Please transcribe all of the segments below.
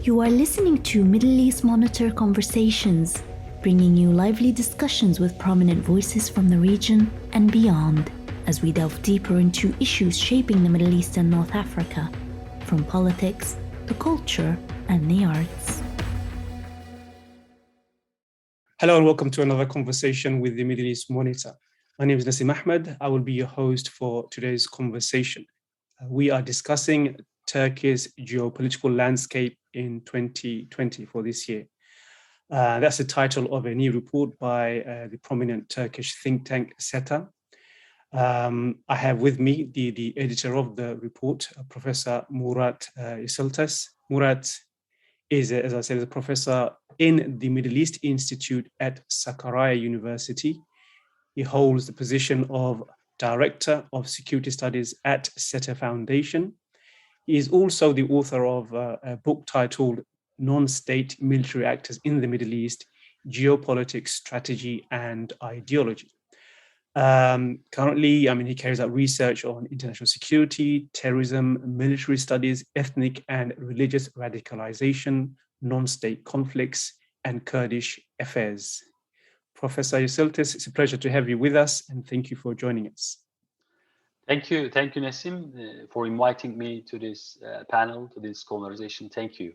You are listening to Middle East Monitor Conversations, bringing you lively discussions with prominent voices from the region and beyond, as we delve deeper into issues shaping the Middle East and North Africa, from politics to culture and the arts. Hello and welcome to another conversation with the Middle East Monitor. My name is Nassim Ahmed. I will be your host for today's conversation. We are discussing Turkey's geopolitical landscape in 2020 for this year. That's the title of a new report by the prominent Turkish think tank SETA. I have with me the editor of the report, Professor Murat Yesiltas. Murat is, as I said, a professor in the Middle East Institute at Sakarya University. He holds the position of Director of Security Studies at SETA Foundation. He is also the author of a book titled Non-State Military Actors in the Middle East, Geopolitics, Strategy and Ideology. Currently, he carries out research on international security, terrorism, military studies, ethnic and religious radicalisation, non-state conflicts, and Kurdish affairs. Professor Yesiltas, it's a pleasure to have you with us, and thank you for joining us. Thank you, Nassim, for inviting me to this panel, to this conversation. Thank you.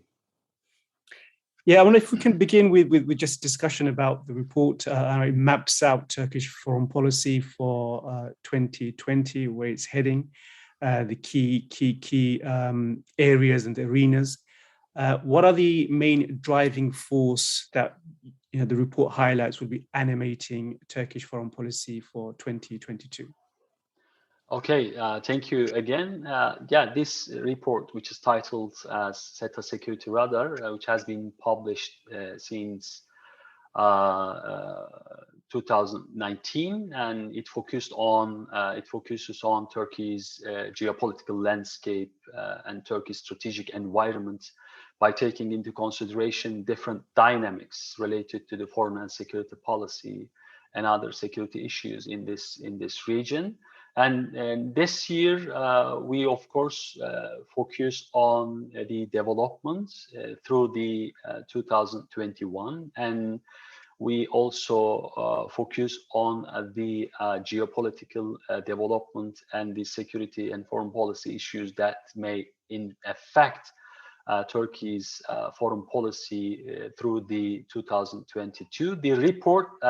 Yeah, I wonder if we can begin with just discussion about the report. It maps out Turkish foreign policy for 2020, where it's heading, the key areas and arenas. What are the main driving force that the report highlights will be animating Turkish foreign policy for 2022? Okay, thank you again. This report, which is titled as SETA Security Radar, which has been published since 2019, and it focuses on Turkey's geopolitical landscape and Turkey's strategic environment by taking into consideration different dynamics related to the foreign and security policy and other security issues in this region. And this year, we of course focus on the developments through the 2021, and we also focus on the geopolitical development and the security and foreign policy issues that may affect Turkey's foreign policy through the 2022. The report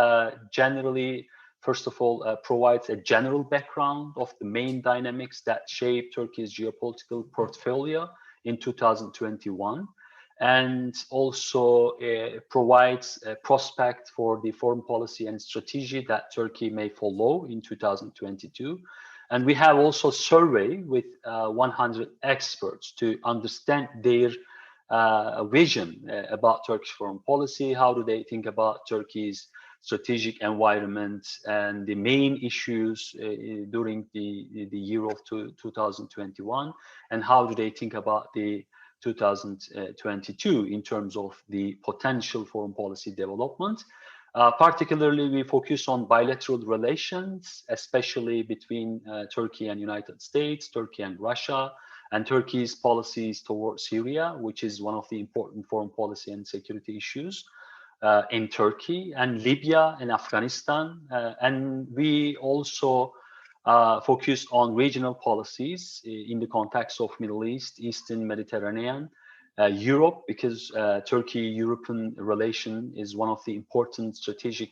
generally, first of all, provides a general background of the main dynamics that shape Turkey's geopolitical portfolio in 2021, and also provides a prospect for the foreign policy and strategy that Turkey may follow in 2022. And we have also surveyed with 100 experts to understand their vision about Turkish foreign policy. How do they think about Turkey's strategic environment and the main issues during the year of 2021, and how do they think about the 2022 in terms of the potential foreign policy development. Particularly, we focus on bilateral relations, especially between Turkey and United States, Turkey and Russia, and Turkey's policies towards Syria, which is one of the important foreign policy and security issues in Turkey, and Libya and Afghanistan. And we also focus on regional policies in the context of Middle East, Eastern Mediterranean, Europe, because Turkey-European relation is one of the important strategic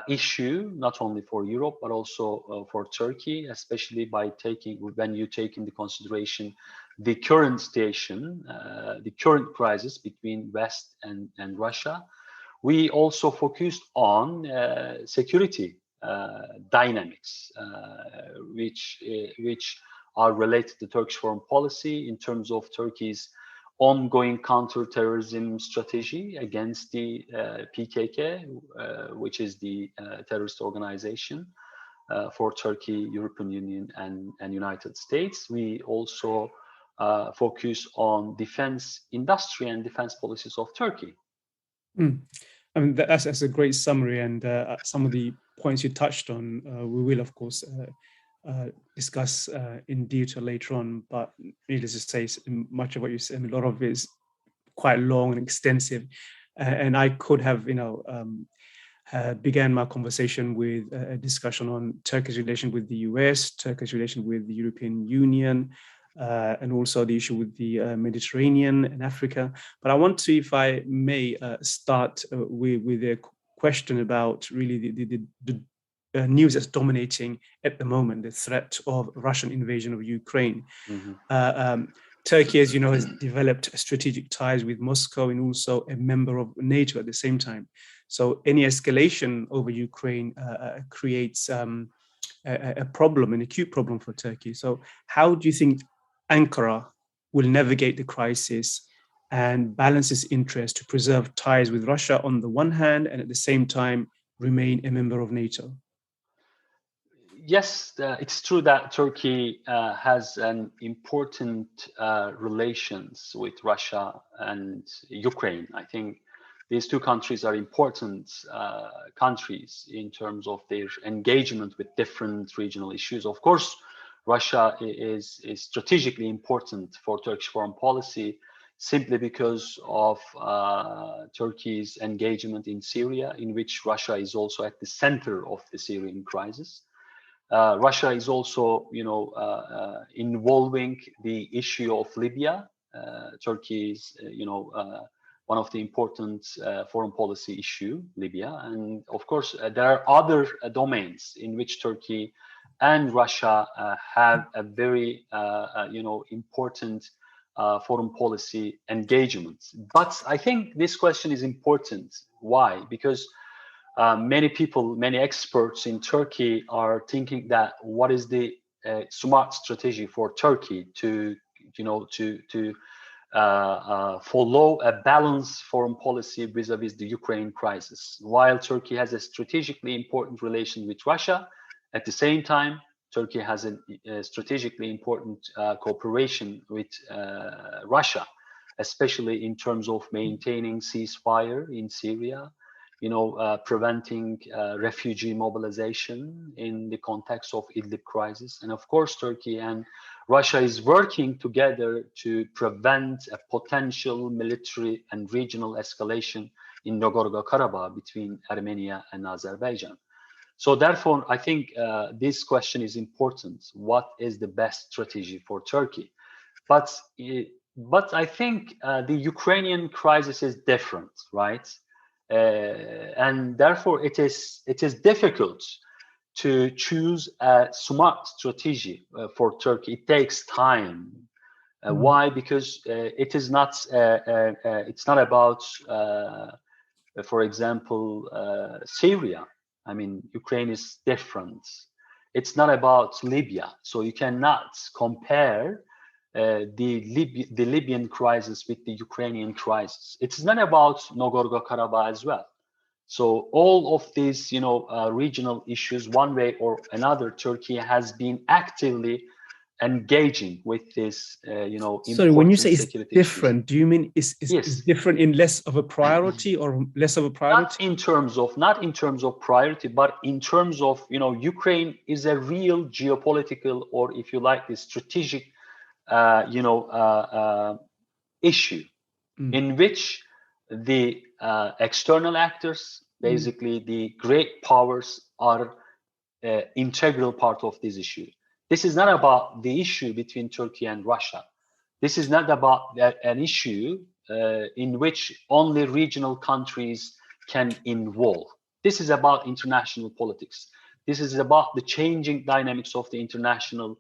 issue, not only for Europe, but also for Turkey, especially when you take into consideration the current situation, the current crisis between West and Russia. We also focused on security dynamics, which are related to Turkish foreign policy in terms of Turkey's ongoing counter-terrorism strategy against the PKK, which is the terrorist organization for Turkey, European Union, and United States. We also focus on defense industry and defense policies of Turkey. That's a great summary, and some of the points you touched on, we will, of course, discuss in detail later on. But needless to say, much of what you said, a lot of it is quite long and extensive. And I could have, began my conversation with a discussion on Turkey's relation with the US, Turkey's relation with the European Union, and also the issue with the Mediterranean and Africa. But I want to, if I may, start with a question about really the news that's dominating at the moment, the threat of Russian invasion of Ukraine. Turkey, as you know, has developed strategic ties with Moscow and also a member of NATO at the same time. So any escalation over Ukraine creates a problem, an acute problem for Turkey. So how do you think Ankara will navigate the crisis and balance its interest to preserve ties with Russia on the one hand and at the same time remain a member of NATO? Yes, it's true that Turkey has an important relations with Russia and Ukraine. I think these two countries are important countries in terms of their engagement with different regional issues. Of course, Russia is strategically important for Turkish foreign policy simply because of Turkey's engagement in Syria, in which Russia is also at the center of the Syrian crisis. Russia is also, involving the issue of Libya. Turkey is, one of the important foreign policy issue, Libya. And of course, there are other domains in which Turkey and Russia have a very, important foreign policy engagement. But I think this question is important. Why? Because many people, many experts in Turkey are thinking that what is the smart strategy for Turkey to follow a balanced foreign policy vis-a-vis the Ukraine crisis. While Turkey has a strategically important relation with Russia, at the same time, Turkey has a strategically important cooperation with Russia, especially in terms of maintaining ceasefire in Syria, preventing refugee mobilization in the context of Idlib crisis. And of course, Turkey and Russia is working together to prevent a potential military and regional escalation in Nagorno-Karabakh between Armenia and Azerbaijan. So therefore, I think this question is important. What is the best strategy for Turkey? But I think the Ukrainian crisis is different, right? And therefore, it is difficult to choose a smart strategy for Turkey. It takes time. Why? Because it is not. It's not about, for example, Syria. I mean, Ukraine is different. It's not about Libya, so you cannot compare the Libyan crisis with the Ukrainian crisis. It's not about Nagorno-Karabakh as well. So all of these, regional issues, one way or another, Turkey has been actively engaging with this, Sorry, when you say it's different, issues. do you mean it's different in less of a priority or less of a priority? Not in terms of priority, but in terms of, Ukraine is a real geopolitical, or if you like, the strategic issue in which the external actors, basically the great powers, are integral part of this issue. This is not about the issue between Turkey and Russia. This is not about an issue in which only regional countries can involve. This is about international politics. This is about the changing dynamics of the international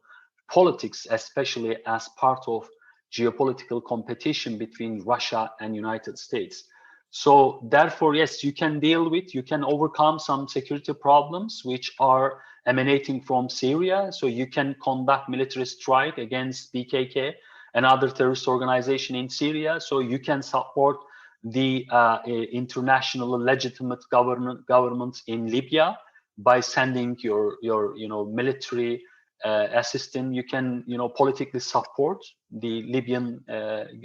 politics, especially as part of geopolitical competition between Russia and United States. So therefore, yes, you can overcome some security problems which are emanating from Syria. So you can conduct military strike against PKK and other terrorist organization in Syria. So you can support the international legitimate government in Libya by sending your military assistance. You can politically support the Libyan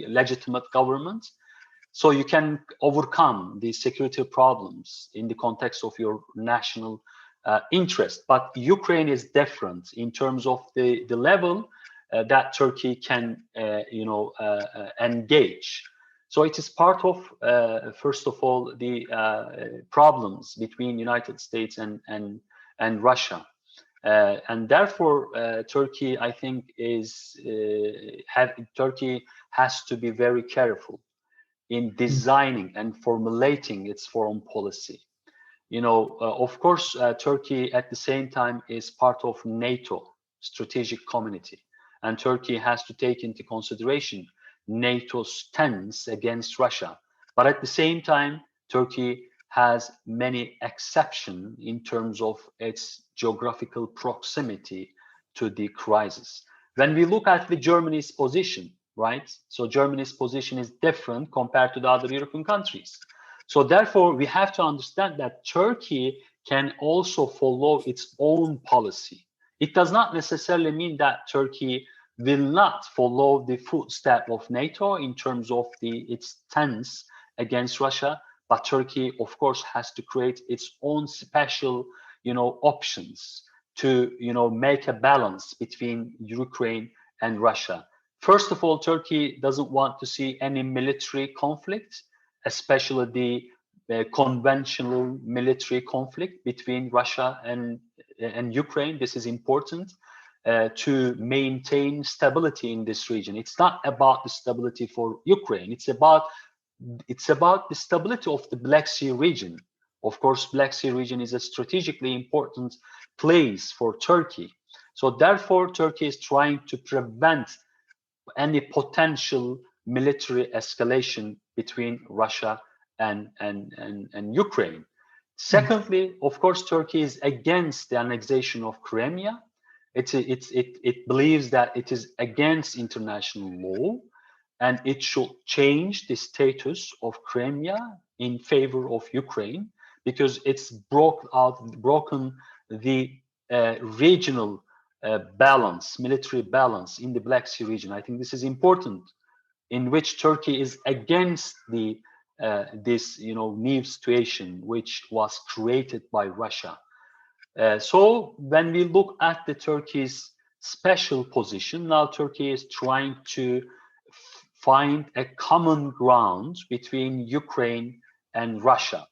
legitimate government. So you can overcome the security problems in the context of your national interest. But Ukraine is different in terms of the level that Turkey can engage. So it is part of, first of all, the problems between United States and Russia. And therefore, Turkey, I think, Turkey has to be very careful in designing and formulating its foreign policy. Of course, Turkey at the same time is part of NATO strategic community, and Turkey has to take into consideration NATO's stance against Russia. But at the same time, Turkey has many exceptions in terms of its geographical proximity to the crisis. When we look at the Germany's position, right? So Germany's position is different compared to the other European countries. So therefore, we have to understand that Turkey can also follow its own policy. It does not necessarily mean that Turkey will not follow the footstep of NATO in terms of its stance against Russia, but Turkey, of course, has to create its own special, options to, make a balance between Ukraine and Russia. First of all, Turkey doesn't want to see any military conflict, especially the conventional military conflict between Russia and Ukraine. This is important to maintain stability in this region. It's not about the stability for Ukraine. It's about the stability of the Black Sea region. Of course, Black Sea region is a strategically important place for Turkey. So therefore, Turkey is trying to prevent any potential military escalation between Russia and Ukraine. Secondly, of course, Turkey is against the annexation of Crimea. It believes that it is against international law, and it should change the status of Crimea in favor of Ukraine, because it's broken the regional military balance in the Black Sea region. I think this is important, in which Turkey is against this new situation which was created by Russia. So when we look at the Turkey's special position, now Turkey is trying to find a common ground between Ukraine and Russia.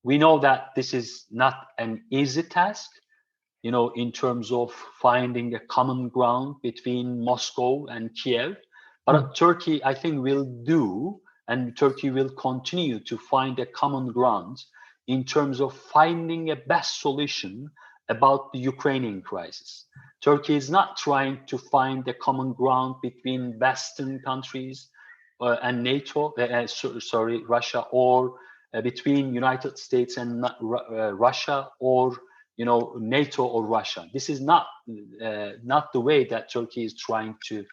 We know that this is not an easy task, in terms of finding a common ground between Moscow and Kiev. But Turkey, I think, will do, and Turkey will continue to find a common ground in terms of finding a best solution about the Ukrainian crisis. Turkey is not trying to find a common ground between Western countries and NATO, Russia, or between United States and Russia, or NATO or Russia. This is not the way that Turkey is trying to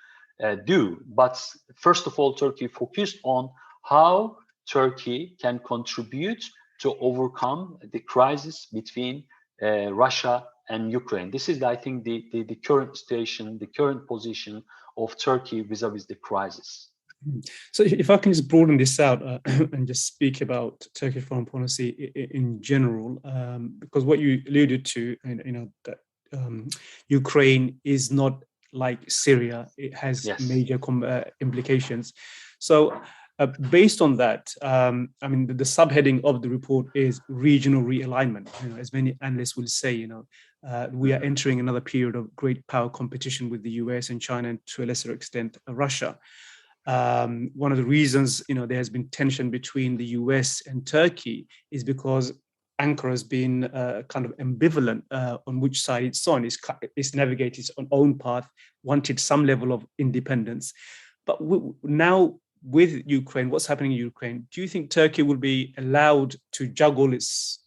do. But first of all, Turkey focused on how Turkey can contribute to overcome the crisis between Russia and Ukraine. This is, I think, the current situation, the current position of Turkey vis-a-vis the crisis. So if I can just broaden this out and just speak about Turkish foreign policy in general, because what you alluded to, that Ukraine is not like Syria, it has major implications. So based on that, the subheading of the report is regional realignment. As many analysts will say, we are entering another period of great power competition with the US and China, and to a lesser extent, Russia. One of the reasons, there has been tension between the US and Turkey is because Ankara has been kind of ambivalent on which side it's on. It's navigated its own path, wanted some level of independence. But now with Ukraine, what's happening in Ukraine, do you think Turkey will be allowed to juggle its,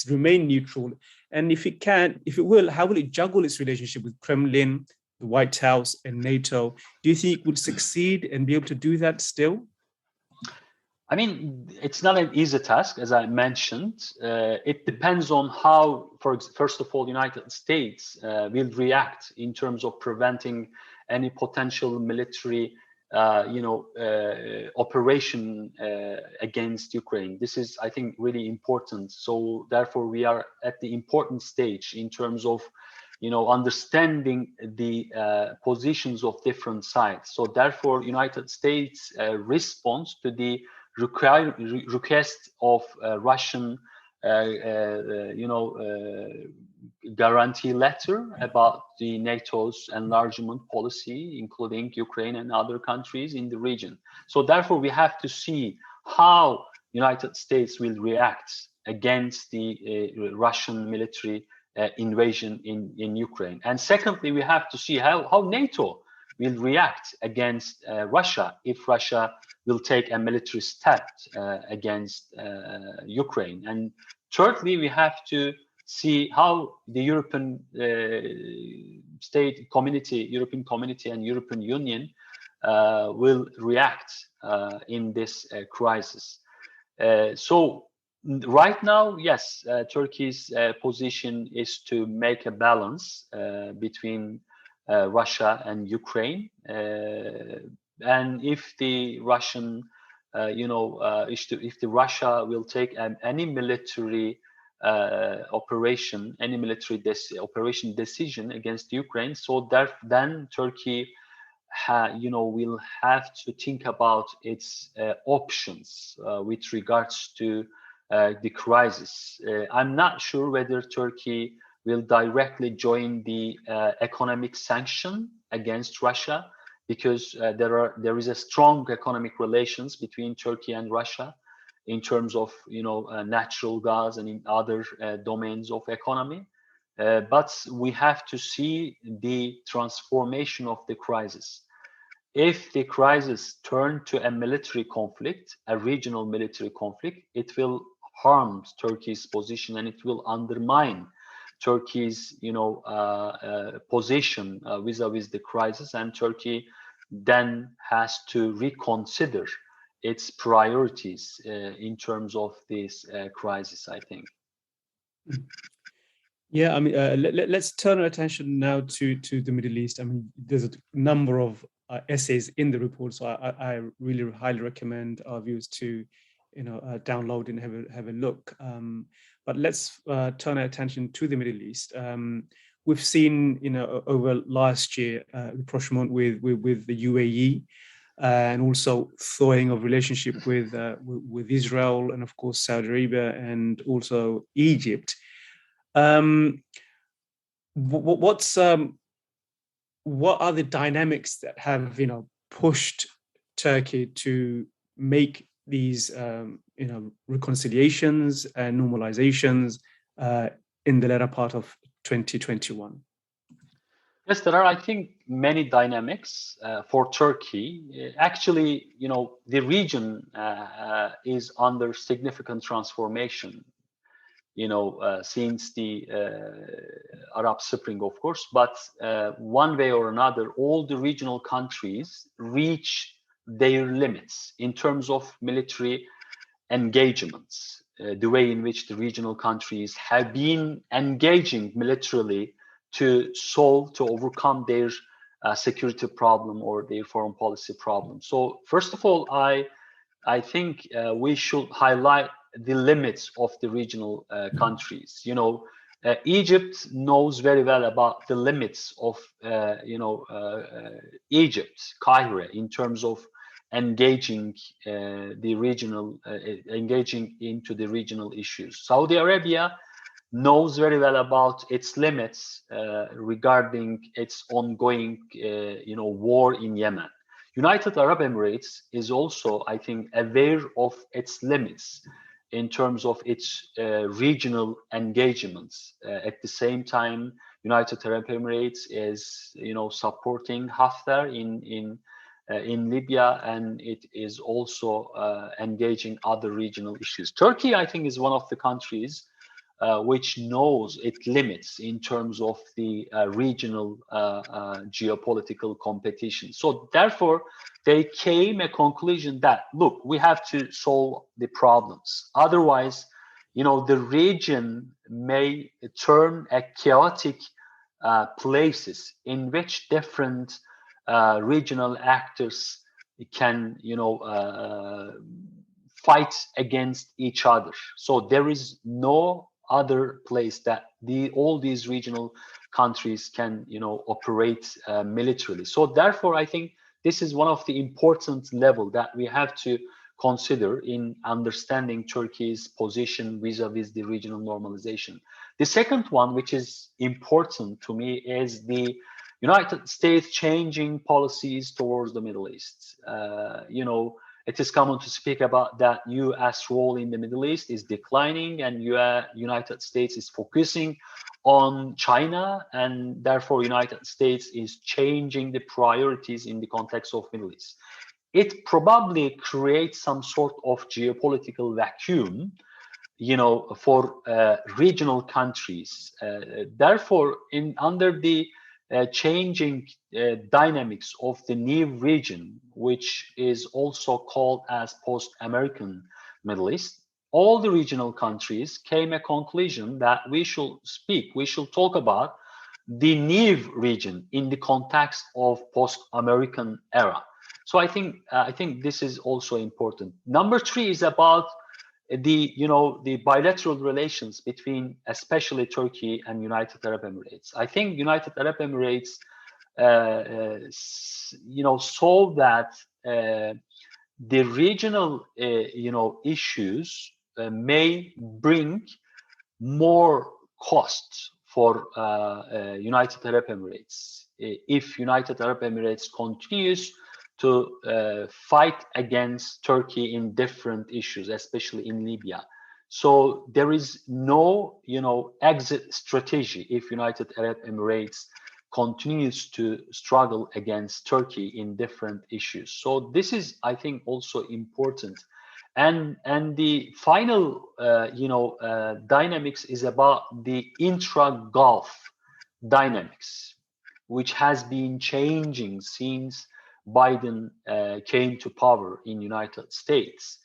remain neutral? And if it will, how will it juggle its relationship with Kremlin, the White House, and NATO? Do you think it would succeed and be able to do that still? I mean, it's not an easy task, as I mentioned. It depends on how, first of all, United States will react in terms of preventing any potential military, operation against Ukraine. This is, I think, really important. So therefore, we are at the important stage in terms of understanding the positions of different sides. So therefore, United States response to the request of Russian, guarantee letter about the NATO's enlargement policy, including Ukraine and other countries in the region. So therefore, we have to see how United States will react against the Russian military invasion in Ukraine. And secondly, we have to see how NATO will react against Russia if Russia will take a military step against Ukraine. And thirdly, we have to see how the European European community and European Union will react in this crisis. So right now, yes, Turkey's position is to make a balance between Russia and Ukraine. And if the Russian, if the Russia will take any military operation, any military operation decision against Ukraine, so then Turkey will have to think about its options with regards to the crisis. I'm not sure whether Turkey will directly join the economic sanction against Russia, because there is a strong economic relations between Turkey and Russia in terms of natural gas and in other domains of economy. But we have to see the transformation of the crisis. If the crisis turns to a military conflict, a regional military conflict, it will harm Turkey's position and it will undermine Turkey's position vis-a-vis the crisis, and Turkey then has to reconsider its priorities in terms of this crisis, I think. Yeah, I mean, let's turn our attention now to the Middle East. I mean, there's a number of essays in the report, so I really highly recommend our viewers to download and have a look. But let's turn our attention to the Middle East. We've seen, over last year, rapprochement with the UAE, and also thawing of relationship with Israel, and of course Saudi Arabia, and also Egypt. What are the dynamics that have pushed Turkey to make these reconciliations and normalizations in the latter part of 2021? Yes, there are, I think, many dynamics for Turkey. Actually, the region is under significant transformation, since the Arab Spring, of course. But one way or another, all the regional countries reach their limits in terms of military engagements. The way in which the regional countries have been engaging militarily to overcome their security problem or their foreign policy problem. So first of all, I think we should highlight the limits of the regional countries. Egypt knows very well about the limits of Egypt, Cairo, in terms of engaging engaging into the regional issues. Saudi Arabia knows very well about its limits regarding its ongoing war in Yemen. United Arab Emirates is also, I think, aware of its limits in terms of its regional engagements. At the same time, United Arab Emirates is, supporting Haftar in Libya, and it is also engaging other regional issues. Turkey, I think, is one of the countries which knows its limits in terms of the regional geopolitical competition. So therefore, they came a conclusion that, look, we have to solve the problems. Otherwise, the region may turn a chaotic places in which different regional actors can, fight against each other. So there is no other place that all these regional countries can, operate militarily. So therefore, I think this is one of the important level that we have to consider in understanding Turkey's position vis-a-vis the regional normalization. The second one, which is important to me, is the United States changing policies towards the Middle East. It is common to speak about that U.S. role in the Middle East is declining, and United States is focusing on China, and therefore United States is changing the priorities in the context of Middle East. It probably creates some sort of geopolitical vacuum, for regional countries. Therefore, under the changing dynamics of the new region, which is also called as post-American Middle East, all the regional countries came a conclusion that we should talk about the new region in the context of post-American era. So I think this is also important. Number 3 is about the bilateral relations between especially Turkey and United Arab Emirates. I think United Arab Emirates saw that the regional issues may bring more costs for United Arab Emirates if United Arab Emirates continues to fight against Turkey in different issues, especially in Libya. So there is no, exit strategy if United Arab Emirates continues to struggle against Turkey in different issues. So this is, I think, also important. And the final, dynamics is about the intra-Gulf dynamics, which has been changing since Biden came to power in United States.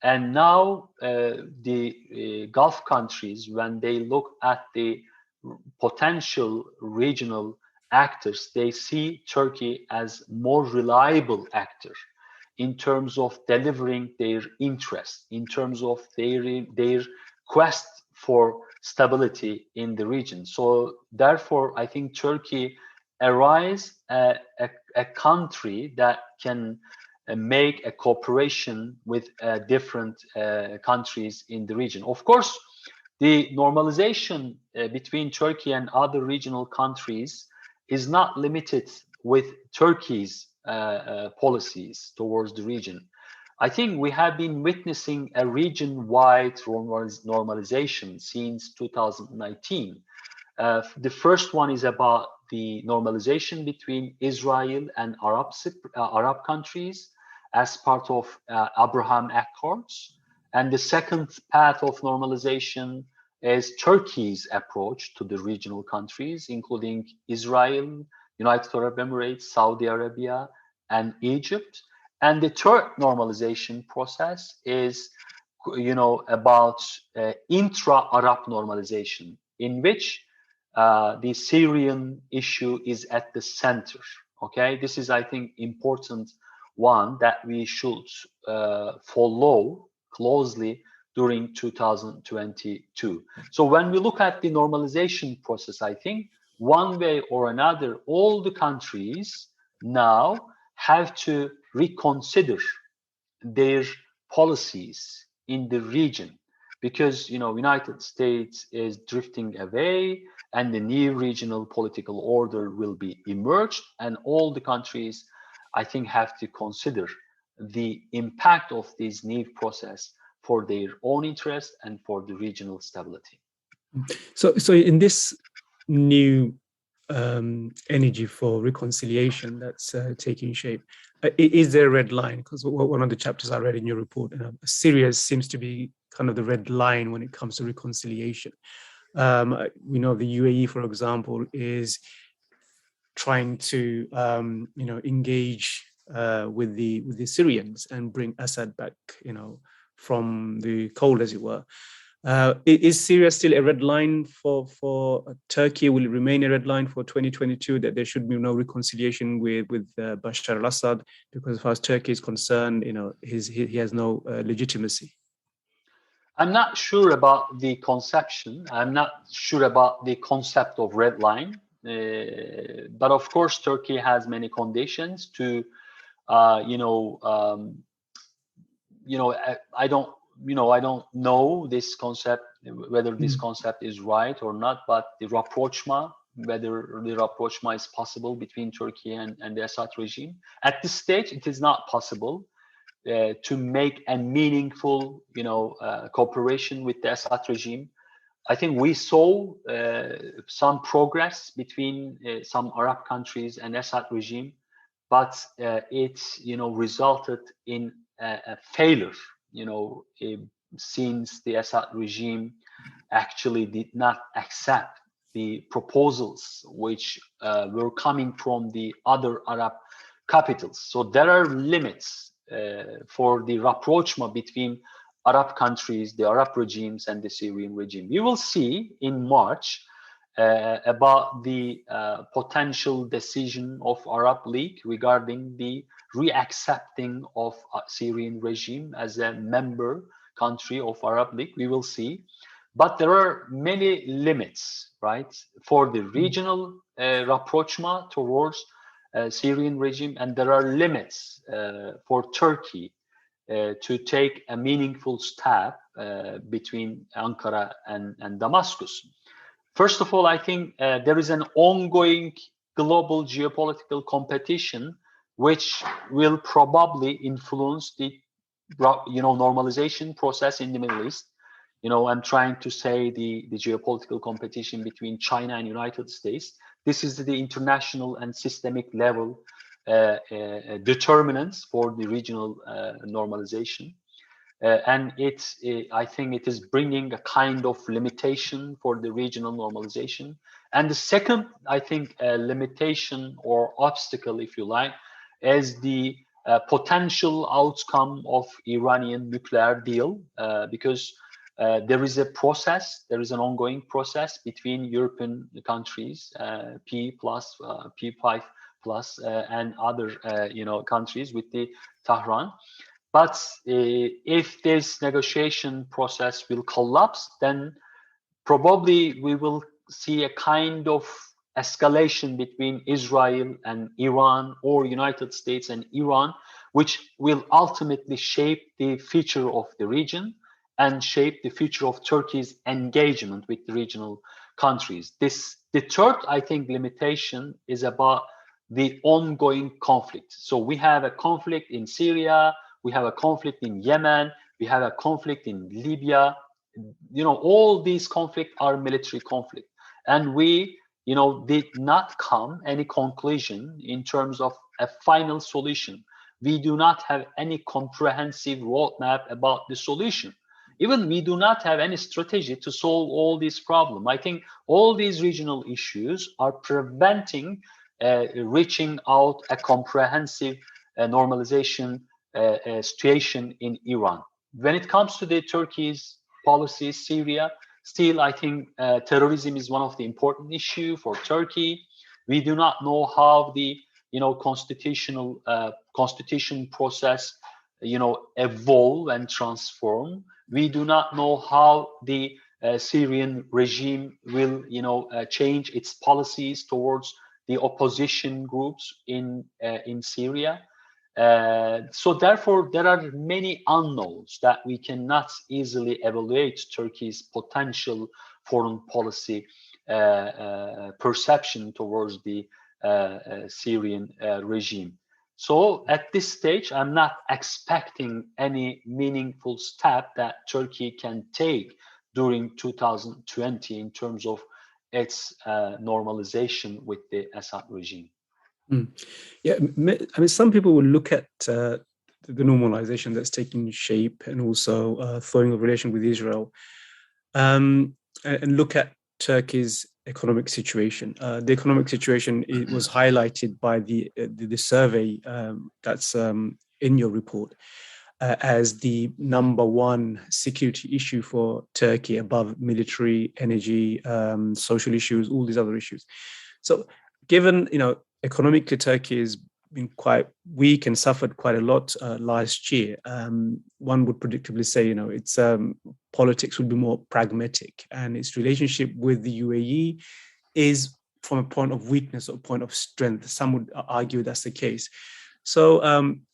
And now the Gulf countries, when they look at the potential regional actors, they see Turkey as more reliable actor in terms of delivering their interests, in terms of their quest for stability in the region. So therefore, I think Turkey arise a country that can make a cooperation with different countries in the region. Of course, the normalization between Turkey and other regional countries is not limited with Turkey's policies towards the region. I think we have been witnessing a region-wide normalization since 2019. The first one is about the normalization between Israel and Arab countries as part of Abraham Accords. And the second path of normalization is Turkey's approach to the regional countries, including Israel, United Arab Emirates, Saudi Arabia, and Egypt. And the third normalization process is, about intra-Arab normalization, in which the Syrian issue is at the center. Okay, this is, I think, important one that we should follow closely during 2022. So when we look at the normalization process, I think one way or another, all the countries now have to reconsider their policies in the region, because United States is drifting away and the new regional political order will be emerged, and all the countries, I think, have to consider the impact of this new process for their own interest and for the regional stability. So in this new energy for reconciliation that's taking shape, is there a red line? Because one of the chapters I read in your report, Syria seems to be kind of the red line when it comes to reconciliation. We know the UAE, for example, is trying to engage with the Syrians and bring Assad back, from the cold, as it were. Is Syria still a red line for Turkey? Will it remain a red line for 2022, that there should be no reconciliation with Bashar al-Assad? Because as far as Turkey is concerned, he has no legitimacy. I'm not sure about the conception. I'm not sure about the concept of red line. But of course, Turkey has many conditions to, I don't know this concept, whether this concept is right or not, but the rapprochement, whether the rapprochement is possible between Turkey and the Assad regime. At this stage, it is not possible to make a meaningful, cooperation with the Assad regime. I think we saw some progress between some Arab countries and Assad regime, but it, resulted in a failure, since the Assad regime actually did not accept the proposals which were coming from the other Arab capitals. So there are limits for the rapprochement between Arab countries, the Arab regimes, and the Syrian regime. We will see in March about the potential decision of Arab League regarding the reaccepting of Syrian regime as a member country of Arab League. We will see. But there are many limits, right, for the regional rapprochement towards Syrian regime, and there are limits for Turkey to take a meaningful step between Ankara and Damascus. First of all, I think there is an ongoing global geopolitical competition which will probably influence the normalization process in the Middle East. I'm trying to say the geopolitical competition between China and United States. This is the international and systemic level determinants for the regional normalization. And I think it is bringing a kind of limitation for the regional normalization. And the second, I think, limitation or obstacle, if you like, is the potential outcome of Iranian nuclear deal, because there is a process, there is an ongoing process between European countries, P5 plus, and other countries with the Tehran. But if this negotiation process will collapse, then probably we will see a kind of escalation between Israel and Iran, or United States and Iran, which will ultimately shape the future of the region and shape the future of Turkey's engagement with the regional countries. The third, I think, limitation is about the ongoing conflict. So we have a conflict in Syria, we have a conflict in Yemen, we have a conflict in Libya. All these conflicts are military conflict, and we did not come any conclusion in terms of a final solution. We do not have any comprehensive roadmap about the solution. Even we do not have any strategy to solve all these problems. I think all these regional issues are preventing reaching out a comprehensive normalization situation in Iran. When it comes to the Turkey's policy, Syria, still I think terrorism is one of the important issues for Turkey. We do not know how the constitution process evolve and transform. We do not know how the Syrian regime will change its policies towards the opposition groups in Syria. So therefore, there are many unknowns that we cannot easily evaluate Turkey's potential foreign policy perception towards the Syrian regime. So at this stage, I'm not expecting any meaningful step that Turkey can take during 2020 in terms of its normalization with the Assad regime. Yeah, I mean, some people will look at the normalization that's taking shape and also thawing of relation with Israel, and look at Turkey's economic situation. The economic situation, it was highlighted by the survey that's in your report as the number one security issue for Turkey, above military, energy, social issues, all these other issues. So given, economically Turkey has been quite weak and suffered quite a lot last year, one would predictably say, its politics would be more pragmatic, and its relationship with the UAE is from a point of weakness or point of strength. Some would argue that's the case. So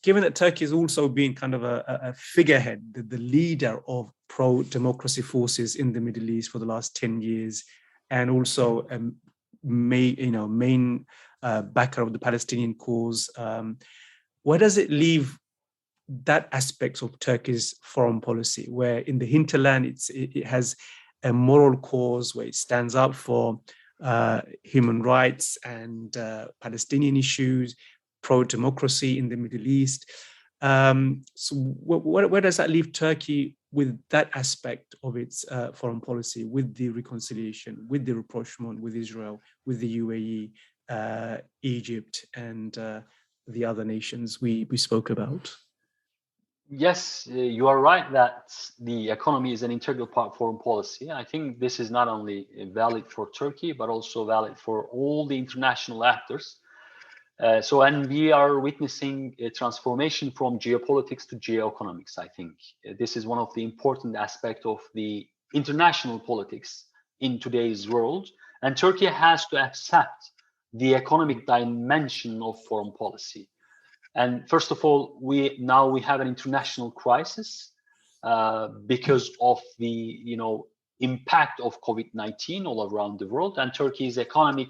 given that Turkey has also been kind of a figurehead, the leader of pro-democracy forces in the Middle East for the last 10 years, and also main backer of the Palestinian cause, where does it leave that aspect of Turkey's foreign policy, where in the hinterland it has a moral cause where it stands up for human rights and Palestinian issues, pro-democracy in the Middle East. So where does that leave Turkey with that aspect of its foreign policy, with the reconciliation, with the rapprochement with Israel, with the UAE, Egypt, and the other nations we spoke about? Yes, you are right that the economy is an integral part of foreign policy. I think this is not only valid for Turkey, but also valid for all the international actors. And we are witnessing a transformation from geopolitics to geoeconomics, I think. This is one of the important aspects of the international politics in today's world. And Turkey has to accept the economic dimension of foreign policy. And first of all, we have an international crisis because of the impact of COVID-19 all around the world, and Turkey's economic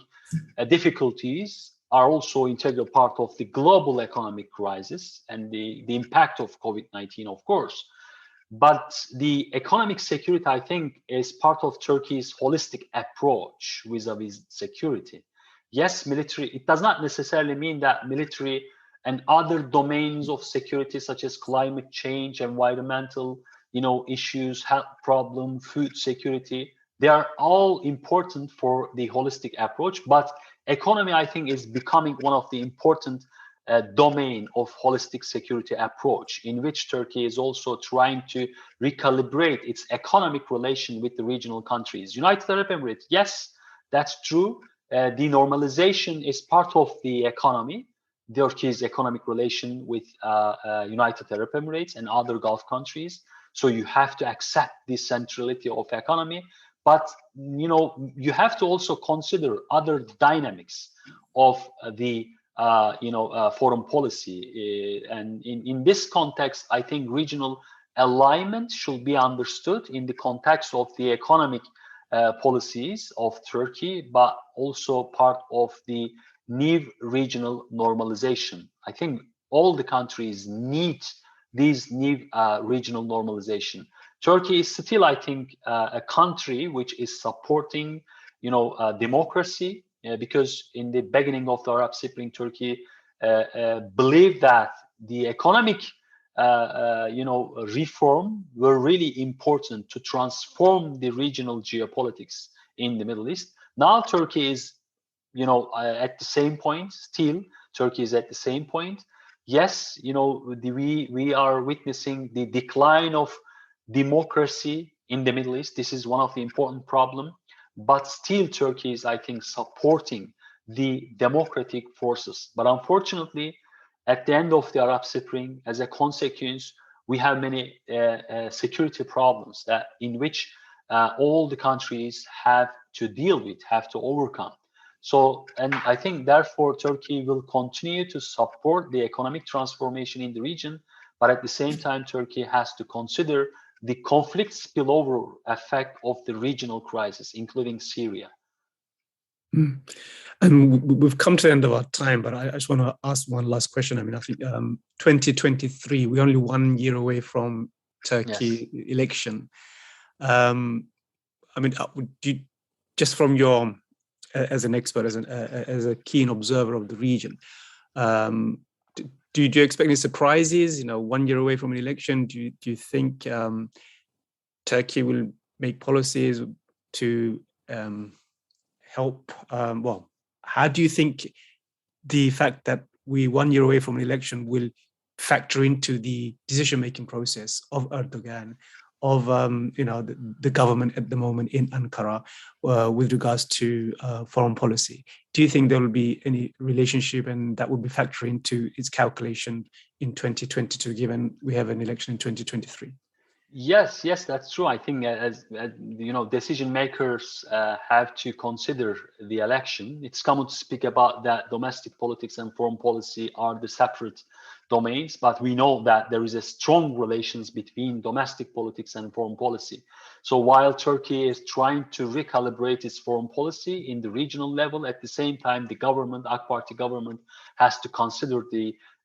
difficulties are also integral part of the global economic crisis and the impact of COVID-19, of course. But the economic security, I think, is part of Turkey's holistic approach vis-a-vis security. Yes, military, it does not necessarily mean that military and other domains of security, such as climate change, environmental, issues, health problem, food security, they are all important for the holistic approach. But economy, I think, is becoming one of the important domain of holistic security approach, in which Turkey is also trying to recalibrate its economic relation with the regional countries. United Arab Emirates, yes, that's true. The normalization is part of the economy. Turkey's economic relation with United Arab Emirates and other Gulf countries. So you have to accept the centrality of economy, but you have to also consider other dynamics of the foreign policy. And in this context, I think regional alignment should be understood in the context of the economic policies of Turkey, but also part of the new regional normalization. I think all the countries need these new regional normalization. Turkey is still, I think, a country which is supporting, democracy, because in the beginning of the Arab Spring, Turkey believed that the economic, reform were really important to transform the regional geopolitics in the Middle East. Now Turkey is at the same point. Still, Turkey is at the same point. Yes, we are witnessing the decline of democracy in the Middle East. This is one of the important problems. But still, Turkey is, I think, supporting the democratic forces. But unfortunately, at the end of the Arab Spring, as a consequence, we have many security problems in which all the countries have to deal with, have to overcome. So, and I think, therefore, Turkey will continue to support the economic transformation in the region, but at the same time, Turkey has to consider the conflict spillover effect of the regional crisis, including Syria. And we've come to the end of our time, but I just want to ask one last question. I mean, I think 2023, we're only 1 year away from Turkey election. I mean, just from your, as an expert, as a keen observer of the region, do you expect any surprises? 1 year away from an election, do you think Turkey will make policies to help? How do you think the fact that we're 1 year away from an election will factor into the decision-making process of Erdogan, of the government at the moment in Ankara with regards to foreign policy? Do you think there will be any relationship and that will be factored into its calculation in 2022, given we have an election in 2023? Yes, that's true. I think as you know, decision makers have to consider the election. It's common to speak about that domestic politics and foreign policy are the separate domains, but we know that there is a strong relations between domestic politics and foreign policy. So while Turkey is trying to recalibrate its foreign policy in the regional level, at the same time, the government, AK Party government, has to consider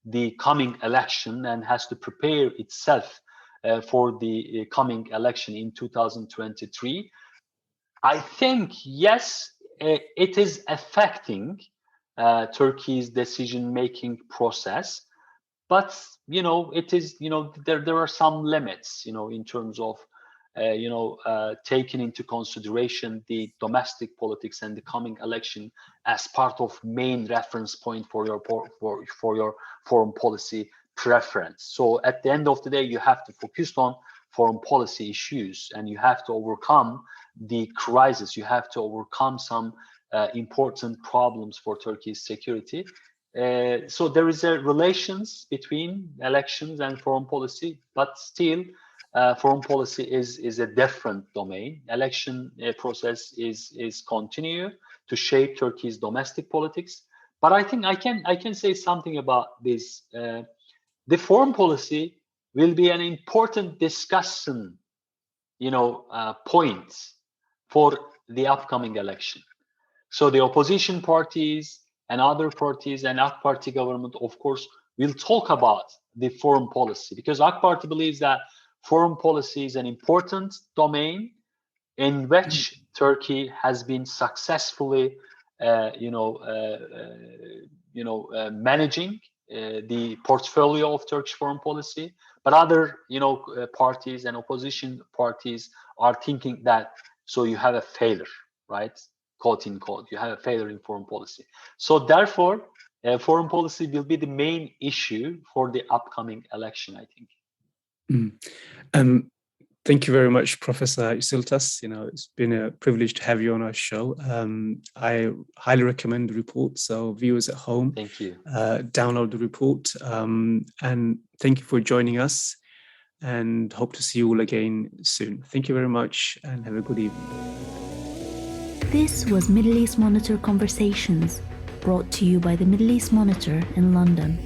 the coming election and has to prepare itself for the coming election in 2023. I think, yes, it is affecting Turkey's decision-making process, but, you know, it is, you know, there are some limits, you know, in terms of, taking into consideration the domestic politics and the coming election as part of main reference point for your foreign policy preference. So at the end of the day, you have to focus on foreign policy issues, and you have to overcome the crisis. You have to overcome some important problems for Turkey's security. So there is a relations between elections and foreign policy, but still foreign policy is a different domain. Election process is continue to shape Turkey's domestic politics. But I think I can say something about this. The foreign policy will be an important discussion, point for the upcoming election. So the opposition parties and other parties and AK Party government, of course, will talk about the foreign policy, because AK Party believes that foreign policy is an important domain in which Turkey has been successfully, managing the portfolio of Turkish foreign policy. But other, parties and opposition parties are thinking that, so you have a failure, right? Quote unquote, you have a failure in foreign policy. So therefore, foreign policy will be the main issue for the upcoming election, I think. Thank you very much, Professor Yesiltas. It's been a privilege to have you on our show. I highly recommend the report. So viewers at home, thank you. Download the report. And thank you for joining us, and hope to see you all again soon. Thank you very much, and have a good evening. This was Middle East Monitor Conversations, brought to you by the Middle East Monitor in London.